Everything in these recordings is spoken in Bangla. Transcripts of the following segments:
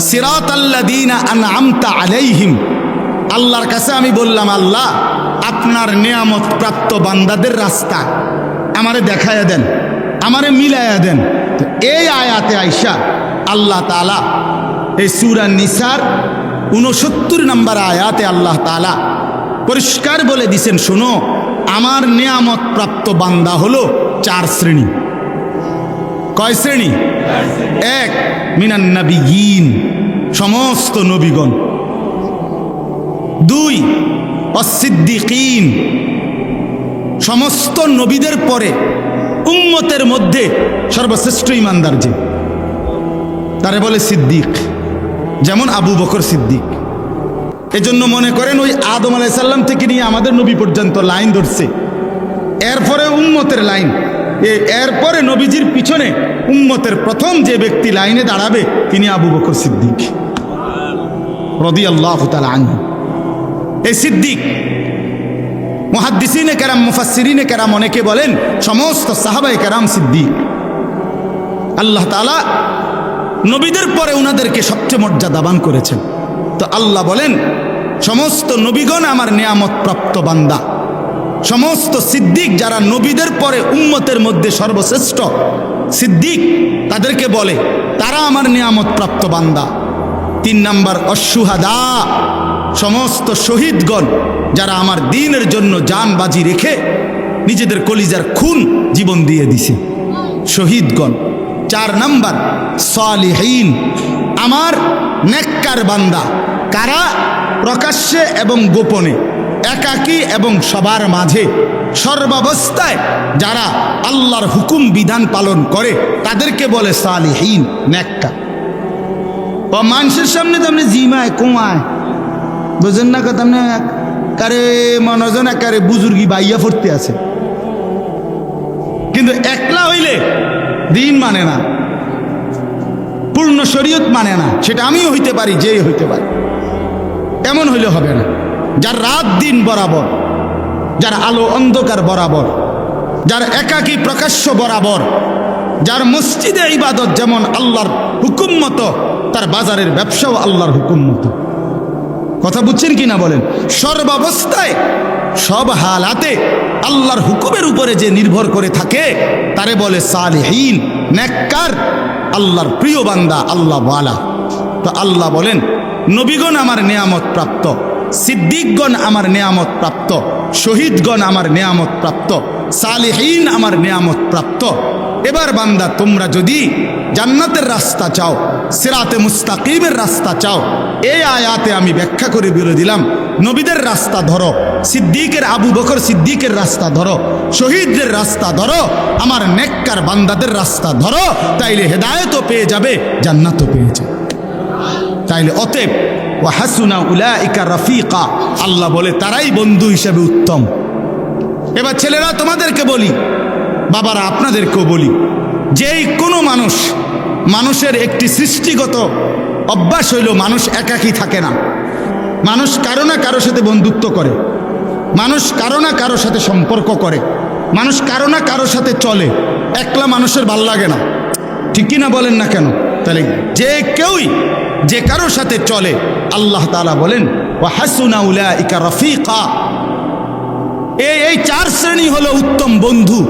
সিরাতাল্লাযীনা আনআমতা আলাইহিম, আল্লাহর কাছে আমি বললাম, আল্লাহ আপনার নিয়ামত প্রাপ্ত বান্দাদের রাস্তা আমারে দেখায়া দেন, আমারে মিলায়া দেন। তো এই আয়াতে আইসা আল্লাহ তাআলা এই সূরা নিসার 69 নম্বর আয়াতে আল্লাহ তাআলা পরিষ্কার বলে দিছেন, শোনো আমার নিয়ামত প্রাপ্ত বান্দা হলো 4 শ্রেণী। কয় শ্রেণী? এক, মিনান নাবিয়িন, সমস্ত নবীগণ। 2, অসিদ্দিকিন, সমস্ত নবীদের পরে উম্মতের মধ্যে সর্বশ্রেষ্ঠ ইমানদার যে, তারে বলে সিদ্দিক, যেমন আবু বকর সিদ্দিক। এজন্য মনে করেন ওই আদম আলাইহিস সালাম থেকে নিয়ে আমাদের নবী পর্যন্ত লাইন ধরছে, এরপরে উম্মতের লাইন, এরপরে নবীজির পিছনে উম্মতের প্রথম যে ব্যক্তি লাইনে দাঁড়াবে তিনি আবু বকর সিদ্দিক রাদিয়াল্লাহু তাআলা আনহু। এই সিদ্দিক মুহাদ্দিসিনে কেরাম, মুফাসসিরিনে কেরাম অনেকে বলেন সমস্ত সাহাবায়ে কেরাম সিদ্দিক। আল্লাহ তাআলা নবীদের পরে উনাদেরকে সবচেয়ে মর্যাদাবান করেছেন। তো আল্লাহ বলেন সমস্ত নবীগণ আমার নিয়ামত প্রাপ্ত বান্দা, সমস্ত সিদ্দিক যারা নবীদের পরে উম্মতের মধ্যে সর্বশ্রেষ্ঠ সিদ্দিক তাদেরকে বলে তারা আমার নিয়ামত প্রাপ্ত বান্দা। 3 নাম্বার অশুহাদা, সমস্ত শহীদগণ যারা আমার দ্বীনের জন্য জান বাজি রেখে নিজেদের কলিজার খুন জীবন দিয়ে দিছে, শহীদগণ। 4 নাম্বার সালিহিন, আমার নেককার বান্দা। কারা? প্রকাশ্যে এবং গোপনে, একাকী এবং সবার মাঝে, সর্বাবস্থায় যারা আল্লাহর হুকুম বিধান পালন করে তাদেরকে বলে সালিহিন, নেককার। ও মানুষের সামনে তেমনি জিমায় কুমায়, বুঝেন না কথা, তেমনি কারে মনোজন একারে বুজুর্গি বাইয়া ফুটতে আছে, কিন্তু একলা হইলে দিন মানে না, পূর্ণ শরীয়ত মানে না। সেটা আমিও হইতে পারি, যে হইতে পারি, এমন হইলে হবে না। যার রাত দিন বরাবর, যার আলো অন্ধকার বরাবর, যার একাকী প্রকাশ্য বরাবর, যার মসজিদে ইবাদত যেমন আল্লাহর হুকুম মতো, তার বাজারের ব্যবসাও আল্লাহর হুকুম মতো। কথা বুঝছেন কিনা বলেন? সর্বাবস্থায় সব হালাতে আল্লাহর হুকুমের উপরে যে নির্ভর করে থাকে তারে বলে সালিহিন, নেককার, আল্লাহর প্রিয় বান্দা, আল্লাহ ওয়ালা। তো আল্লাহ বলেন নবীগণ আমার নিয়ামত প্রাপ্ত, সিদ্দিকগণ আমার নিয়ামত প্রাপ্ত, শহীদগণ আমার নিয়ামত প্রাপ্ত, সালিহিন আমার নিয়ামত প্রাপ্ত। এবার বান্দা তোমরা যদি জান্নাতের রাস্তা চাও, সিরাতে মুস্তাকিমের রাস্তা চাও, এই আয়াতে আমি ব্যাখ্যা করে বলে দিলাম, নবীদের রাস্তা ধরো, সিদ্দিকের আবু বকর সিদ্দিকের রাস্তা ধরো, শহীদদের রাস্তা ধরো, আমার নেককার বান্দাদের রাস্তা ধরো, তাইলে হেদায়েতও পেয়ে যাবে, জান্নাতও পেয়ে যাবে। তাইলে অতএব ওয়া হাসুনা উলাইকা রাফিকা, আল্লাহ বলে তারাই বন্ধু হিসেবে উত্তম। এবার ছেলেরা তোমাদেরকে বলি, বাবারা আপনাদেরকেও বলি, যেই কোনো মানুষের একটি সৃষ্টিগত অভ্যাস হইল মানুষ একাকী থাকে না। মানুষ কারো না কারো সাথে বন্ধুত্ব করে, মানুষ কারো না কারো সাথে সম্পর্ক করে, মানুষ কারো না কারো সাথে চলে। একলা মানুষের ভাল লাগে না, ঠিক কিনা বলেন না কেন? তাহলে যে কেউই যে কারো সাথে চলে, আল্লাহ তাআলা বলেন ওয়া হাসুনা উলাইকা রাফিকা, এই 4 শ্রেণী হলো উত্তম বন্ধু।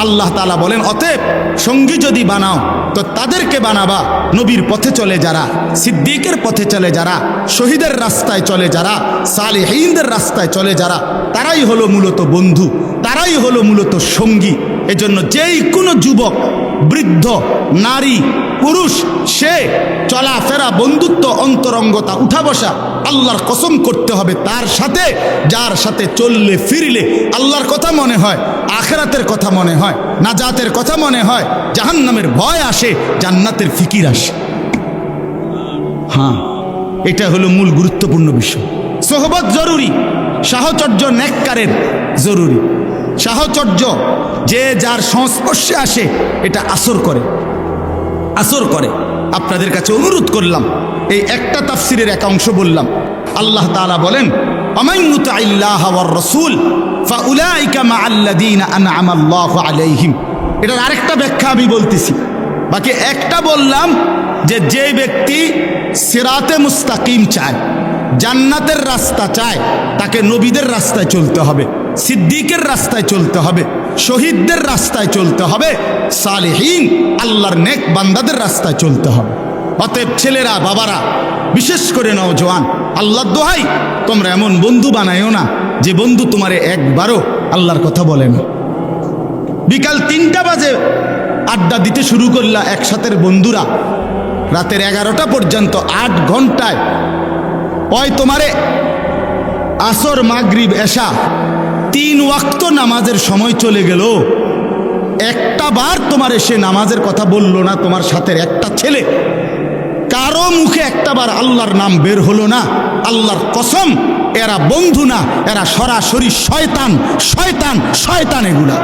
আল্লাহ তাআলা বলেন অতএব সঙ্গী যদি বানাও তো তাদেরকে বানাবা নবীর পথে চলে যারা, সিদ্দিকের পথে চলে যারা, শহীদের রাস্তায় চলে যারা, সালিহিনদের রাস্তায় চলে যারা, তারাই হলো মূলত বন্ধু, তারাই হলো মূলত সঙ্গী। এজন্য যেই কোনো যুবক, বৃদ্ধ, নারী, পুরুষ, সে চলাফেরা, বন্ধুত্ব, অন্তরঙ্গতা, উঠা বসা আল্লাহর কসম করতে হবে তার সাথে, যার সাথে চললে ফিরলে আল্লাহর কথা মনে হয়, আখিরাতের কথা মনে হয়, নাজাতের কথা মনে হয়, জাহান্নামের ভয় আসে, জান্নাতের ফিকির আসে। হ্যাঁ, এটা হলো মূল গুরুত্বপূর্ণ বিষয়। সোহবত জরুরি, সাহচর্য নেককারের জরুরি। সাহচর্য যে যার সংস্পর্শে আসে এটা আসর করে। আপনাদের কাছে অনুরোধ করলাম, এই একটা তাফসিরের এক অংশ বললাম। আল্লাহ তাআলা বলেন আমান ইউতিল্লাহ ওয়ার রাসূল ফাউলাইকা মাআল্লাযীনা আনআমা আল্লাহু আলাইহিম। এটার আরেকটা ব্যাখ্যা আমি বলতেছি, বাকি একটা বললাম যে ব্যক্তি সিরাতে মুস্তাকিম চায়, জান্নাতের রাস্তা চায়, তাকে নবীদের রাস্তায় চলতে হবে, সিদ্দিকের রাস্তায় চলতে হবে, শহীদদের রাস্তায় চলতে হবে, সালেহীন আল্লাহর নেক বান্দাদের রাস্তায় চলতে হবে। অতএব ছেলেরা, বাবারা, বিশেষ করে নওজোয়ান, আল্লাহর দোহাই তোমরা এমন বন্ধু বানায়ও না যে বন্ধু তোমারে একবারও আল্লাহর কথা বলে না। বিকাল 3টা বাজে আড্ডা দিতে শুরু করলা একসাথের বন্ধুরা, রাতের 11টা পর্যন্ত 8 ঘন্টায় ওই তোমারে আসর, মাগরিব, এশা 3 ওয়াক্ত নামাজের সময় চলে গেল, একটা বার তোমার এসে নামাজের কথা বললো না। তোমার সাথে একটা ছেলে, কারো মুখে একটা বার আল্লাহর নাম বের হলো না। আল্লাহর কসম, এরা বন্ধু না, এরা সরাসরি শয়তান, শয়তান, শয়তান। এগুলা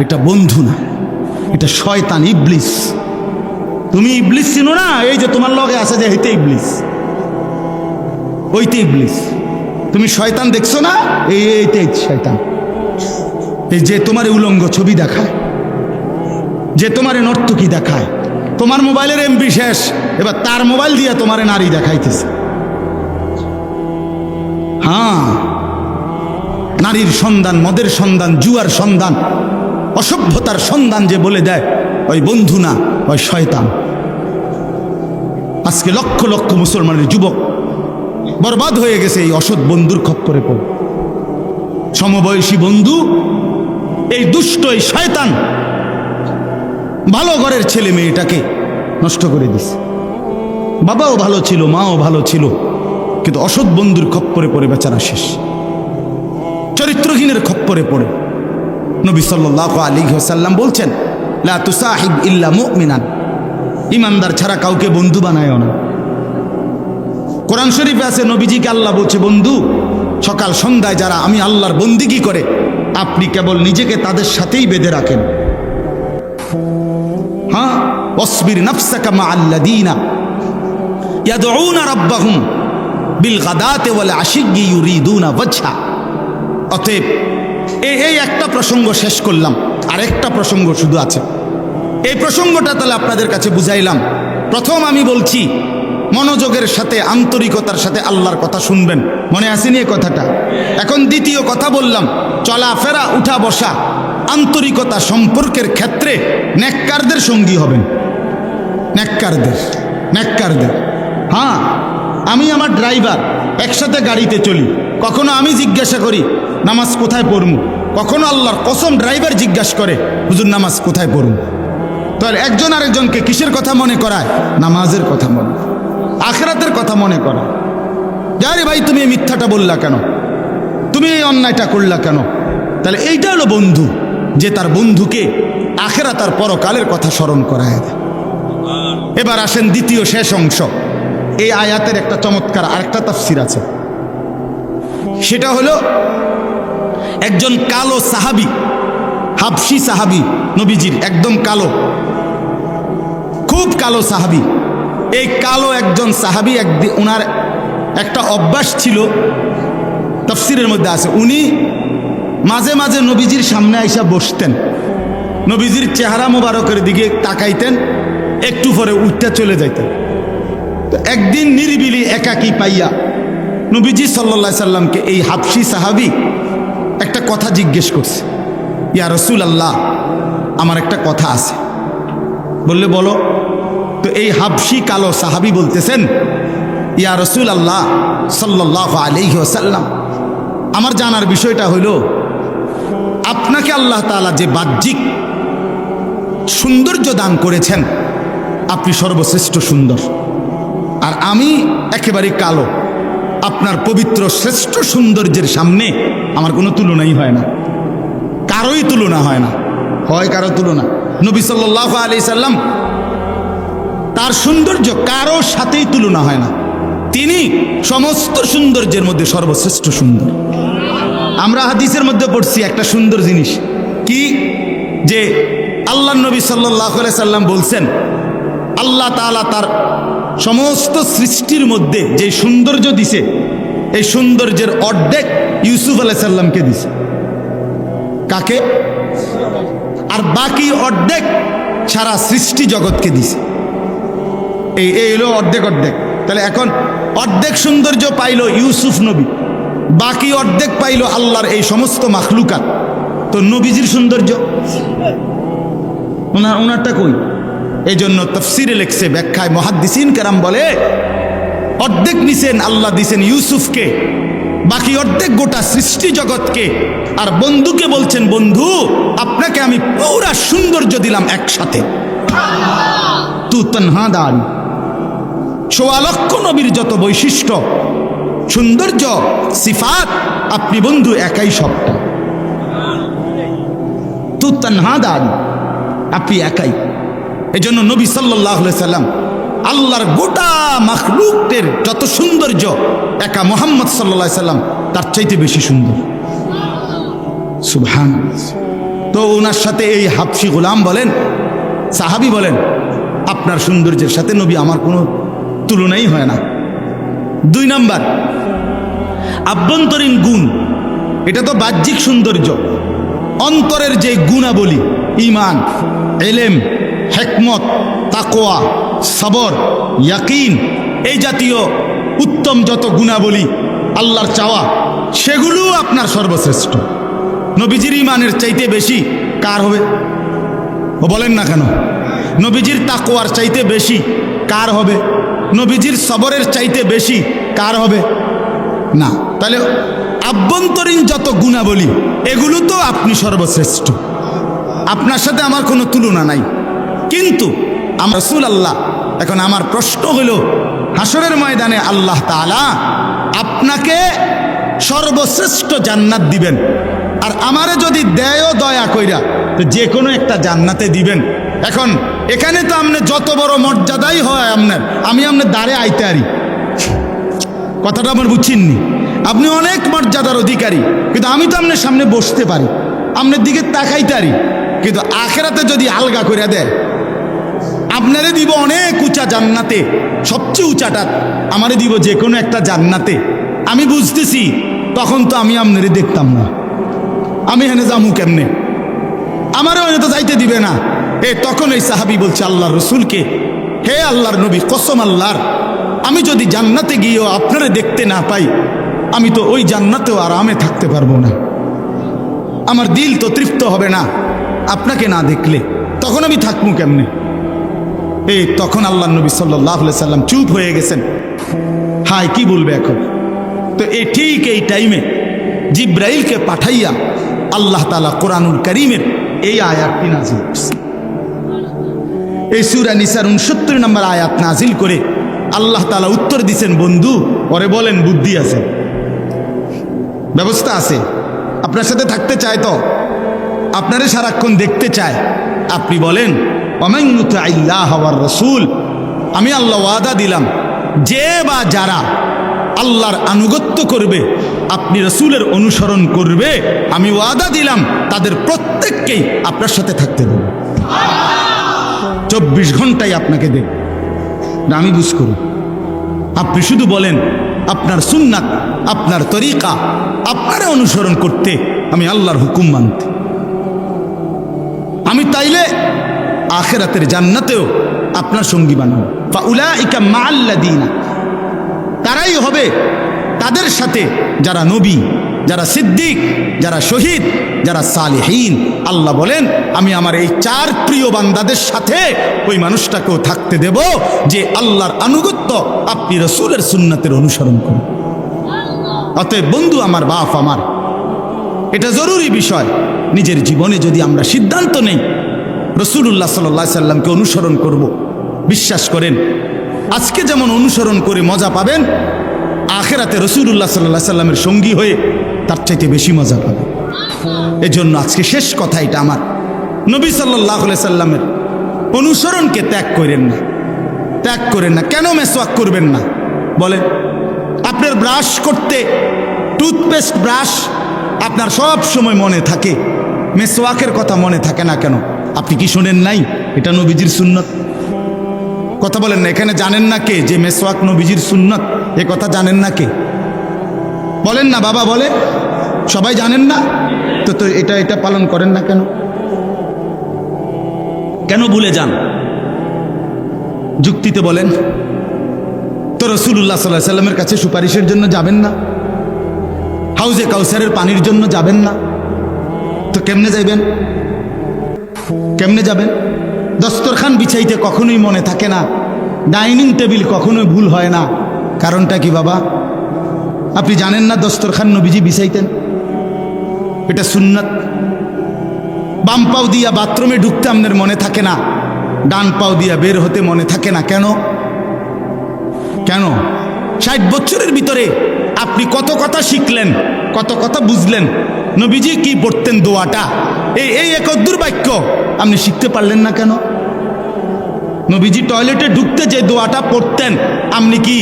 এটা বন্ধু না, এটা শয়তান, ইবলিস। তুমি ইবলিস চিনো না? এই যে তোমার লগে আছে যে হইতে ইবলিস, ওইতে ইবলিস। তুমি শয়তান দেখছো না? এইতে শয়তান। এই যে তোমার উলঙ্গ ছবি দেখায়, যে তোমার নর্তকী দেখায়, তোমার মোবাইলের এমবি শেষ, এবার তার মোবাইল দিয়ে তোমার নারী দেখাইতেছে। হ্যাঁ, নারীর সন্ধান, মদের সন্ধান, জুয়ার সন্ধান, অসভ্যতার সন্ধান যে বলে দেয়, ওই বন্ধু না, ওই শয়তান। আজকে লক্ষ লক্ষ মুসলমানের যুবক বরবাদ হয়ে গেছে এই অসৎ বন্ধুর খপ্পরে পড়ে। সমবয়সী বন্ধু, এই দুষ্ট, এই শয়তান ভালো ঘরের ছেলে মেয়েটাকে নষ্ট করে দিছে। বাবাও ভালো ছিল, মাও ভালো ছিল, কিন্তু অসৎ বন্ধুর খপ্পরে পড়ে বেচারা শেষ, চরিত্রহীনের খপ্পরে পড়ে। নবী সাল্লাল্লাহু আলাইহি ওয়াসাল্লাম বলছেন, লা তুসাহিব ইল্লা মুমিনান, ইমানদার ছাড়া কাউকে বন্ধু বানায়ও না। কোরআন শরীফে আছে, নবীজিকে আল্লাহ বলছে, বন্ধু সকাল সন্ধ্যায় যারা আমি আল্লাহর বন্দিগি করে, আপনি কেবল নিজেকে তাদের সাথেই বেঁধে রাখেন। হ্যাঁ, ওয়াসবির নাফসাকা মাআল্লাযীনা ইয়াদউনা রাব্বাহুম বিল গাদাতি ওয়াল আশিয়্যি ইউরিদুনা ওয়াজহা। অতএব এই একটা প্রসঙ্গ শেষ করলাম, আরেকটা প্রসঙ্গ শুধু আছে। এই প্রসঙ্গটা তাহলে আপনাদের কাছে বুঝাইলাম। প্রথম আমি বলছি, মনোযোগের সাথে, আন্তরিকতার সাথে আল্লাহর কথা শুনবেন। মনে আসেনি এই কথাটা? এখন দ্বিতীয় কথা বললাম, চলাফেরা, উঠা বসা, আন্তরিকতা সম্পর্কের ক্ষেত্রে নেককারদের সঙ্গী হবেন। নেককারদের। হ্যাঁ, আমি আমার ড্রাইভার, একসাথে গাড়িতে চলি, কখনো আমি জিজ্ঞাসা করি নামাজ কোথায় পড়মু, কখনো আল্লাহর কসম ড্রাইভার জিজ্ঞাসা করে, হুজুর নামাজ কোথায় পড়মু। তো একজন আরেকজনকে কিসের কথা মনে করায়? নামাজের কথা মনে, আখিরাতের কথা মনে করায়। যারে ভাই তুমি এই মিথ্যাটা বললা কেন, তুমি এই অন্যায়টা করলা কেন? তাহলে এইটা হলো বন্ধু, যে তার বন্ধুকে আখিরাত আর পরকালের কথা স্মরণ করায় দেয়। এবার আসেন দ্বিতীয় শেষ অংশ। এই আয়াতের একটা চমৎকার আরেকটা তাফসীর আছে, সেটা হলো একজন কালো সাহাবী, হাবশী সাহাবী, নবীজির একদম কালো, খুব কালো সাহাবী। এই কালো একজন সাহাবী, একদিন ওনার একটা অভ্যাস ছিল, তাফসীরের মধ্যে আছে, উনি মাঝে মাঝে নবীজির সামনে আইসা বসতেন, নবীজির চেহারা মোবারকের দিকে তাকাইতেন, একটু পরে উঠতে চলে যাইতেন। তো একদিন নিরিবিলি একাকী পাইয়া নবীজি সাল্লাল্লাহু আলাইহি সাল্লামকে এই হাবশী সাহাবী একটা কথা জিজ্ঞেস করছে, ইয়া রাসূলুল্লাহ, আমার একটা কথা আছে। বললে বলো। তো এই হাবশী কালো সাহাবী বলতেছেন, ইয়া রাসূলুল্লাহ সাল্লাল্লাহু আলাইহি ওয়াসাল্লাম, আমার জানার বিষয়টা হইল, আপনাকে আল্লাহ তাআলা যে বাহ্যিক সৌন্দর্য দান করেছেন, আপনি সর্বশ্রেষ্ঠ সুন্দর, আর আমি একেবারে কালো। আপনার পবিত্র শ্রেষ্ঠ সৌন্দর্যের সামনে আমার কোনো তুলনাই হয় না, কারোই তুলনা হয় না, হয় কারো তুলনা। নবী সাল্লাল্লাহু আলাইহি সাল্লাম, তার সৌন্দর্য কারোর সাথেই তুলনা হয় না। তিনি সমস্ত সৌন্দর্যের মধ্যে সর্বশ্রেষ্ঠ সুন্দর। আমরা হাদিসের মধ্যে পড়ছি একটা সুন্দর জিনিস কি, যে আল্লাহ নবী সাল্লাল্লাহু আলাইহি সাল্লাম বলছেন, আল্লাহ তাআলা তার সমস্ত সৃষ্টির মধ্যে যে সৌন্দর্য দিছে, এই সৌন্দর্যের অর্ধেক ইউসুফ আলাইহিস সালামকে দিছে। কাকে? আর বাকি অর্ধেক সারা সৃষ্টি জগৎকে দিছে। এই হলো অর্ধেক অর্ধেক। তাহলে এখন অর্ধেক সৌন্দর্য পাইল ইউসুফ নবী, বাকি অর্ধেক পাইল আল্লাহর এই সমস্ত মাখলুকাত। তো নবীজির সৌন্দর্য ওনারটা কই? এই জন্য তাফসিরে লেখছে, ব্যাখ্যায় মুহাদ্দিসিন কেরাম বলে অর্ধেক নিছেন আল্লাহ দিছেন ইউসুফকে, বাকি অর্ধেক গোটা সৃষ্টি জগৎকে। আর বন্ধুকে বলছেন, বন্ধু আপনাকে আমি পুরা সৌন্দর্য দিলাম একসাথে। তু তনহা দান, ১৪ লক্ষ নবীর যত বৈশিষ্ট্য, সৌন্দর্য, সিফাত, আপনি বন্ধু একাই সবটা। তু তনহা দান, আপনি একাই। এজন্য নবী সাল্লাল্লাহু আলাইহি সাল্লাম আল্লাহর গোটা মাখলুকের যত সৌন্দর্য, একা মুহাম্মদ সাল্লাল্লাহু আলাইহি সাল্লাম তার চাইতে বেশি সুন্দর। সুবহানাল্লাহ। তো ওনার সাথে এই হাবশি গোলাম বলেন, সাহাবী বলেন, আপনার সৌন্দর্যের সাথে নবী আমার কোনো তুলনাই হয় না। ২ নাম্বার, আভ্যন্তরীণ গুণ। এটা তো বাহ্যিক সৌন্দর্য। অন্তরের যে গুণাবলী, ঈমান, ইলম, হিকমত, তাকওয়া, সবর, ইয়াকিন, এই জাতীয় উত্তম যত গুণাবলী, আল্লাহর চাওয়া, সেগুলো আপনার সর্বশ্রেষ্ঠ। নবীজির ঈমানের চাইতে বেশি কার হবে? ও বলেন না কেন? নবীজির তাকওয়ার চাইতে বেশি কার হবে? নবীজির সবরের চাইতে বেশি কার হবে? না। তাহলে আভ্যন্তরীণ যত গুণাবলী, এগুলো তো আপনি সর্বশ্রেষ্ঠ, আপনার সাথে আমার কোনো তুলনা নাই। কিন্তু আমার রাসূলুল্লাহ, এখন আমার প্রশ্ন হলো, হাসরের ময়দানে আল্লাহ তাআলা আপনাকে সর্বশ্রেষ্ঠ জান্নাত দিবেন, আর আমারে যদি দেয়ও দয়া কইরা, তো যে কোনো একটা জান্নাতে দিবেন। এখন এখানে তো আপনি যত বড় মর্যাদাই হয় আপনার, আমি আপনার দ্বারে আইতে পারি, কথাটা আমার বুঝছেননি? আপনি অনেক মর্যাদার অধিকারী, কিন্তু আমি তো আপনার সামনে বসতে পারি, আপনার দিকে তাকাইতে পারি। কিন্তু আখেরাতে যদি আলগা করে দেয়, আপনারে দিব অনেক উঁচা জান্নাতে, সবচেয়ে উঁচাটা আমারে দিব যে কোনো একটা জান্নাতে। আমি বুঝতেছি তখন তো আমি আপনারে দেখতাম না, আমি হেনে যামু কেমনে? আমারও এনে তো যাইতে দিবে না। তখন এই সাহাবী বলছে আল্লাহর রসুলকে, হে আল্লাহর নবী, কসম আল্লাহর, আমি যদি জান্নাতে গিয়েও আপনারে দেখতে না পাই, আমি তো ওই জান্নাতেও আরামে থাকতে পারবো না, আমার দিল তো তৃপ্ত হবে না আপনাকে না দেখলে, তখন আমি থাকবো কেমনে? তখন আল্লাহর নবী সাল্লাল্লাহু আলাইহি সাল্লাম চুপ হয়ে গেছেন। হায় কি বলবে এখন? তো ঠিক এই টাইমে জিব্রাইলকে পাঠাইয়া আল্লাহ তাআলা কোরআনুল কারীমের এই আয়াতটি নাজিল করছেন। এই সূরা নিসার 69 নম্বর আয়াত নাজিল করে আল্লাহ তাআলা উত্তর দিছেন, বন্ধু ওরে বলেন বুদ্ধি আছে, ব্যবস্থা আছে, আপনার সাথে থাকতে চায়, তো আপনারে সারাক্ষণ দেখতে চায়। আপনি বলেন, ওয়ামান ইউতি'আল্লাহ ওয়ার রাসূল, আমি আল্লাহ ওয়াদা দিলাম, যে বা যারা আল্লাহর আনুগত্য করবে, আপনি রাসূলের অনুসরণ করবে, আমি ওয়াদা দিলাম তাদের প্রত্যেককেই আপনার সাথে থাকতে দেব, 24 ঘন্টাই আপনাকে দেব না। আমি বুঝ করুন, আপনি শুধু বলেন আপনার সুন্নাত, আপনার তরিকা, আপনারা অনুসরণ করতে, আমি আল্লাহর হুকুম মানতে। আমি তাইলে আখিরাতের জান্নাতেও আপনার সঙ্গী বানাবো। ফাউলাইকা মাআল্লাযীনা, তারাই হবে তাদের সাথে যারা নবী, যারা সিদ্দিক, যারা শহীদ, যারা সালেহীন। আল্লাহ বলেন, আমি আমার এই 4 প্রিয় বান্দাদের সাথে ওই মানুষটাকেও থাকতে দেব যে আল্লাহর আনুগত্য, আপনি রাসূলের সুন্নাতের অনুসরণ করুন। অতএব বন্ধু আমার, বাপ আমার, এটা জরুরি বিষয়। নিজের জীবনে যদি আমরা সিদ্ধান্ত নেই রাসূলুল্লাহ সাল্লাল্লাহু আলাইহি সাল্লামকে অনুসরণ করব, বিশ্বাস করেন আজকে যেমন অনুসরণ করে মজা পাবেন, আখিরাতে রাসূলুল্লাহ সাল্লাল্লাহু আলাইহি সাল্লামের সঙ্গী হয়ে তার চাইতে বেশি মজা পাবেন। এজন্য আজকে শেষ কথা এটা আমার, নবী সাল্লাল্লাহু আলাইহি সাল্লামের অনুসরণকে ত্যাগ করেন না, ত্যাগ করেন না। কেন মেসওয়াক করবেন না বলেন? আপনার ব্রাশ করতে টুথপেস্ট ব্রাশ আপনার সব সময় মনে থাকে, মেসওয়াকের কথা মনে থাকে না কেন? আপনি কি শোনেন নাই এটা নবীজির সুন্নত? কথা বলেন না, এখানে জানেন না কে যে মেসওয়াক নবীজির সুন্নত? এ কথা জানেন না কে? বলেন না বাবা, বলে সবাই জানেন না তো? তো এটা পালন করেন না কেন? কেন ভুলে যান? যুক্তিতে বলেন তো রাসূলুল্লাহ সাল্লাল্লাহু আলাইহি সাল্লামের কাছে সুপারিশের জন্য যাবেন না? হাউজে কাউসারের পানির জন্য যাবেন না? তো কেমনে যাইবেন? কেমনে যাবেন? দস্তরখান বিছাইতে কখনোই মনে থাকে না, ডাইনিং টেবিল কখনোই ভুল হয় না। কারণটা কি বাবা? আপনি জানেন না দস্তরখান নবীজি বিছাইতেন? এটা সুন্নাত। বাম পাও দিয়া বাথরুমে ঢুকতে আপনার মনে থাকে না, ডান পাও দিয়া বের হতে মনে থাকে না। কেন? কেন? 60 বছরের ভিতরে আপনি কত কথা শিখলেন, কত কথা বুঝলেন। নবীজি কি পড়তেন দোয়াটা, এই একদ্দুর বাক্য আপনি শিখতে পারলেন না কেন? নবীজি টয়লেটে ঢুকতে যে দোয়াটা পড়তেন, আপনি কি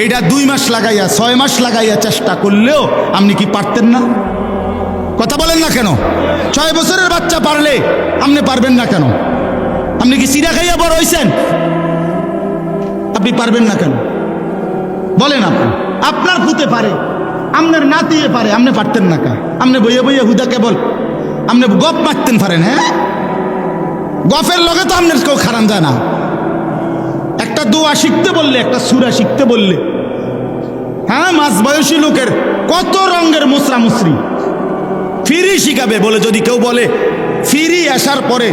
এটা 2 মাস লাগাইয়া 6 মাস লাগাইয়া চেষ্টা করলেও আপনি কি পারতেন না? কথা বলেন না কেন? 6 বছরের বাচ্চা পারলে আপনি পারবেন না কেন? আপনি কি সিরা খাইয়া বড় হইছেন? আপনি পারবেন না কেন বলেন? আপনার পুতে পারে, আপনার নাতিয়ে পারে, আপনি পারতেন না কা? আপনি বইয়ে বইয়ে হুদা কেবল আপনি গপ মারতেন পারেন। হ্যাঁ, গফের লগে তো আপনার কেউ খারান যায় না। একটা দোয়া শিখতে বললে, একটা সূরা শিখতে বললে, হ্যাঁ, মাঝ বয়সী লোকের কত রঙের মুসরা মুসরি ফিরি শিখাবে বলে যদি কেউ বলে, ফিরি আসার পরে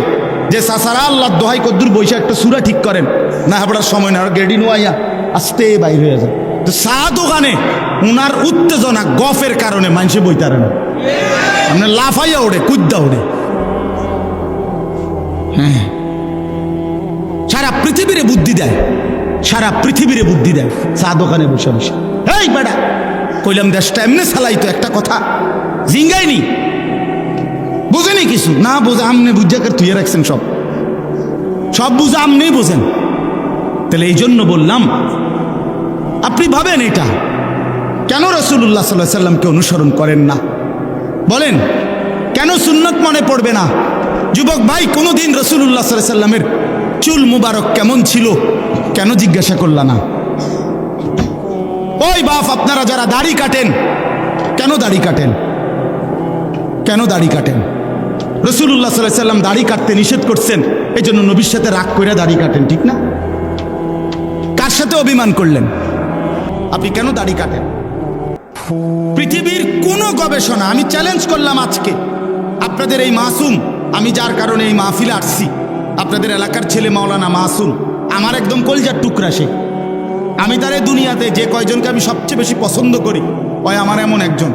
যে সাসারা আল্লাহ দোহাই কদ্দুর বৈশা একটা সূরা ঠিক করেন না, আপনার সময় না, গেডি নোয়াইয়া আস্তে বাইর হয়ে যায়। তো চা দোকানে উনার উত্তেজনা গফের কারণে মানুষে বইতারে না, আপনার লাফাইয়া ওড়ে, কুদ্দা ওড়ে। হ্যাঁ, সারা পৃথিবীরে বুদ্ধি দেয়, সারা পৃথিবীরে বুদ্ধি দেয় চা দোকানে বসে বসে। এই বেটা কইলাম দেশটা এমনি চালাইতো, একটা কথা জিঙ্গাইনি, বুঝেনি কিছু না, বোঝা আমনে বুঝাকে তুই রাখছেন, সব সব বুঝা আমনি বোঝেন। তাহলে এই জন্য বললাম, আপনি ভাবেন এটা কেন রাসূলুল্লাহ সাল্লাল্লাহু আলাইহি সাল্লামকে অনুসরণ করেন না? বলেন কেন সুন্নত মনে পড়বে না? যুবক ভাই, কোনোদিন রাসূলুল্লাহ সাল্লাল্লাহু আলাইহি সাল্লামের চুল মুবারক কেমন ছিল কেন জিজ্ঞাসা করলা না? ওই বাপ, আপনারা যারা দাড়ি কাটেন, কেন দাড়ি কাটেন? কেন দাড়ি কাটেন? রাসূলুল্লাহ সাল্লাল্লাহু আলাইহি সাল্লাম দাড়ি কাটতে নিষেধ করছেন, এই জন্য নবীর সাথে রাগ করে দাড়ি কাটেন, ঠিক না? কার সাথে অভিমান করলেন? আপনি কেন দাড়ি কাটেন? পৃথিবীর কোন গবেষণা, আমি চ্যালেঞ্জ করলাম আজকে আপনাদের এই মাসুম, আমি যার কারণে এই মাহফিলে আসছি, আপনাদের এলাকার ছেলে মাওলানা মাসুম, আমার একদম কলজার টুকরা সে। আমি তার এই দুনিয়াতে যে কয়জনকে আমি সবচেয়ে বেশি পছন্দ করি, ওই আমার এমন একজন।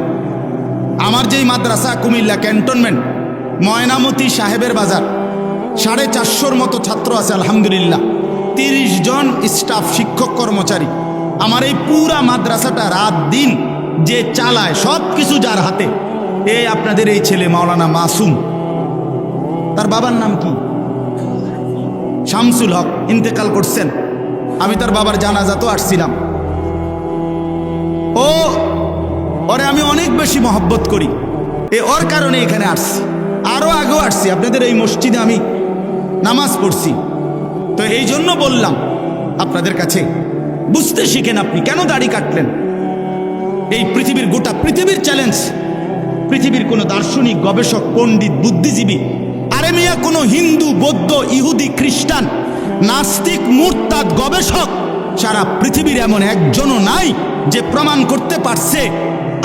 আমার যেই মাদ্রাসা কুমিল্লা ক্যান্টনমেন্ট ময়নামতি সাহেবের বাজার, 450 মতো ছাত্র আছে আলহামদুলিল্লাহ, 30 জন স্টাফ, শিক্ষক কর্মচারী। আমার এই পুরা মাদ্রাসাটা রাত দিন যে চালায়, সব কিছু যার হাতে, এই আপনাদের এই ছেলে মাওলানা মাসুম। তার বাবার নাম কি? শামসুল হক, ইন্তেকাল করছেন। আমি তার বাবার জানাজা তো আসছিলাম। ওরে আমি অনেক বেশি মহব্বত করি, ওর কারণে এখানে আসছি, আরও আগেও আসছি, আপনাদের এই মসজিদে আমি নামাজ পড়ছি। তো এই জন্য বললাম আপনাদের কাছে, বুঝতে শিখেন আপনি কেন দাড়ি কাটলেন। এই পৃথিবীর গোটা পৃথিবীর চ্যালেঞ্জ, পৃথিবীর কোনো দার্শনিক, গবেষক, পণ্ডিত, বুদ্ধিজীবী, আরে মিয়া কোনো হিন্দু, বৌদ্ধ, ইহুদি, খ্রিস্টান, নাস্তিক, মুরতাদ, গবেষক, সারা পৃথিবীর এমন একজনও নাই যে প্রমাণ করতে পারছে।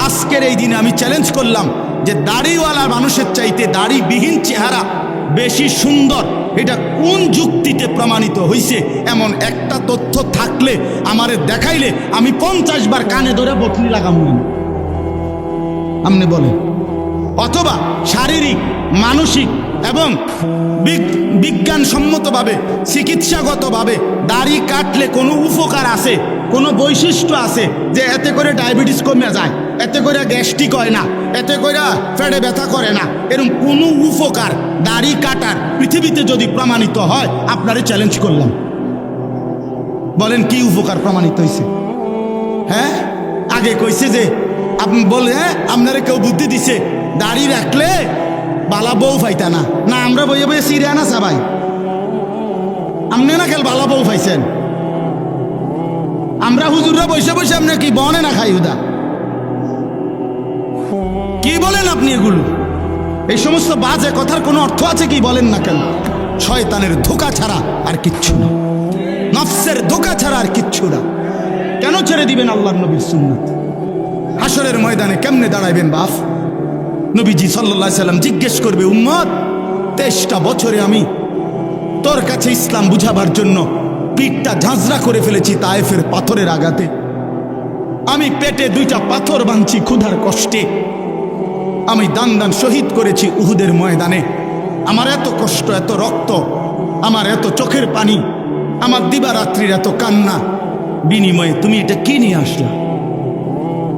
আজকের এই দিনে আমি চ্যালেঞ্জ করলাম যে দাড়িওয়ালা মানুষের চাইতে দাড়িবিহীন চেহারা বেশি সুন্দর। এটা কোন যুক্তিতে প্রমাণিত হয়েছে? এমন একটা তথ্য থাকলে আমারে দেখাইলে আমি 50 বার কানে ধরে বটলি লাগাবো, আপনি বলেন। অথবা শারীরিক, মানসিক এবং বিজ্ঞানসম্মতভাবে, চিকিৎসাগতভাবে দাড়ি কাটলে কোনো উপকার আছে, কোনো বৈশিষ্ট্য আছে যে এতে করে ডায়াবেটিস কমে যায়, এতে করে গ্যাস্ট্রিক হয় না, এতে করে পেটে ব্যথা করে না, এরকম কোনো উপকার দাড়ি কাটার পৃথিবীতে যদি প্রমাণিত হয়, আপনারে চ্যালেঞ্জ করলাম, বলেন কি উপকার প্রমাণিত হয়েছে? হ্যাঁ, আগে কইছে যে আপনি বলে, হ্যাঁ আপনারা কেউ বুদ্ধি দিছে দাড়ি রাখলে বালা বউ পাইতা না, না আমরা বইয়ে বইয়ে সিরিয়া না সবাই, আপনি না খেল বালা বউ পাইছেন, আমরা হুজুররা বসে বসে আপনি কি বনে না খাই হুদা, কি বলেন আপনি এগুলো? এই সমস্ত বাজে কথার কোনো অর্থ আছে কি? বলেন না কেন? শয়তানের ধোঁকা ছাড়া আর কিচ্ছু না। নফসের ধোঁকা ছাড়া আর কিচ্ছু না। কেন ছেড়ে দিবেন আল্লাহর নবীর সুন্নাত? হাসরের ময়দানে কেমনে দাঁড়াইবেন বাপ? নবীজি সাল্লাল্লাহু আলাইহি সাল্লাম জিজ্ঞেস করবে, উম্মত 23টা বছরে আমি তোর কাছে ইসলাম বুঝাবার জন্য পিঠটা ঝাঁঝরা করে ফেলেছি তায়েফের পাথরের আঘাতে। আমি পেটে 2টা পাথর বাঁধছি ক্ষুধার কষ্টে। আমি দান দান শহীদ করেছি উহুদের ময়দানে। আমার এত কষ্ট, এত রক্ত, আমার এত চোখের পানি, আমার দিবারাত্রির এত কান্না, বিনিময়ে তুমি এটা কি নিয়ে আসলা?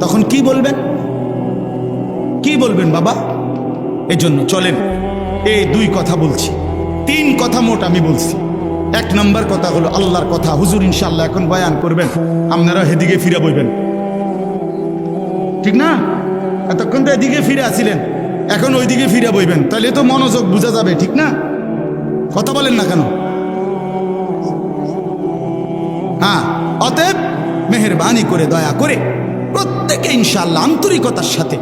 তখন কি বলবেন? কি বলবেন বাবা? এজন্য চলেন এই 2 কথা বলছি, 3 কথা মোট আমি বলছি। 1 নম্বর কথা হলো আল্লাহর কথা। হুজুর ইনশাআল্লাহ এখন বয়ান করবেন, আপনারা এদিকে ফিরে বইবেন, ঠিক না? এতক্ষণ তো এদিকে ফিরে আসিলেন, এখন ওইদিকে ফিরে বইবেন, তাহলে তো মনোযোগ বোঝা যাবে, ঠিক না? কথা বলেন না কেন? হ্যাঁ, অতএব মেহেরবানি করে দয়া করে প্রত্যেকে ইনশাআল্লাহ আন্তরিকতার সাথে